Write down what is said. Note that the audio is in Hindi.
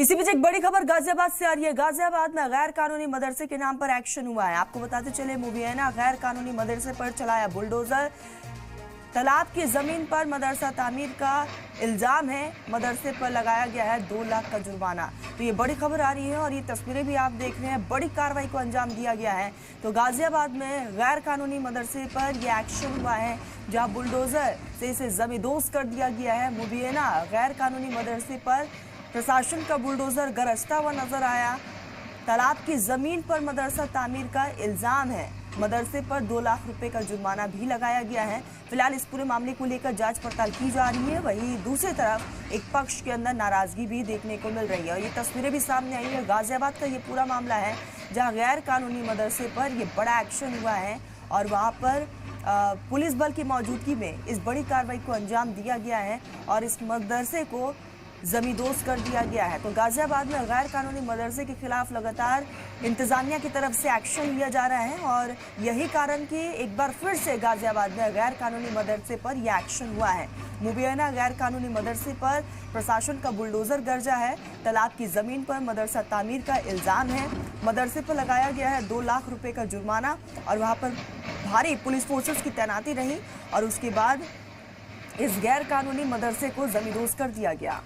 इसी बीच एक बड़ी खबर गाजियाबाद से आ रही है। गाजियाबाद में गैर कानूनी मदरसे के नाम पर एक्शन हुआ है। आपको बताते चले, मुबैना गैर कानूनी मदरसे पर चलाया बुलडोजर। तालाब की जमीन पर मदरसा तामीर का इल्जाम है। मदरसे पर लगाया गया है 2 लाख का जुर्माना। तो ये बड़ी खबर आ रही है और ये तस्वीरें भी आप देख रहे हैं। बड़ी कार्रवाई को अंजाम दिया गया है। तो गाजियाबाद में गैर कानूनी मदरसे पर यह एक्शन हुआ है, जहां बुलडोजर से इसे जमींदोज कर दिया गया है। मुबैना गैर कानूनी मदरसे पर प्रशासन का बुलडोजर गरजता हुआ नजर आया। तालाब की जमीन पर मदरसा तामीर का इल्जाम है। मदरसे पर 2 लाख रुपए का जुर्माना भी लगाया गया है। फिलहाल इस पूरे मामले को लेकर जांच पड़ताल की जा रही है। वहीं दूसरी तरफ एक पक्ष के अंदर नाराजगी भी देखने को मिल रही है और ये तस्वीरें भी सामने आई है। गाजियाबाद का ये पूरा मामला है, जहां गैर कानूनी मदरसे पर ये बड़ा एक्शन हुआ है और वहां पर पुलिस बल की मौजूदगी में इस बड़ी कार्रवाई को अंजाम दिया गया है और इस मदरसे को जमींदोज कर दिया गया है। तो गाजियाबाद में गैर कानूनी मदरसे के खिलाफ लगातार इंतजामिया की तरफ से एक्शन लिया जा रहा है और यही कारण कि एक बार फिर से गाजियाबाद में गैर कानूनी मदरसे पर यह एक्शन हुआ है। मुबैना गैर कानूनी मदरसे पर प्रशासन का बुलडोजर गरजा है। तालाब की जमीन पर मदरसा तामीर का इल्जाम है। मदरसे पर लगाया गया है 2 लाख रुपए का जुर्माना और वहां पर भारी पुलिस फोर्सेस की तैनाती रही और उसके बाद इस गैर कानूनी मदरसे को जमींदोज कर दिया गया।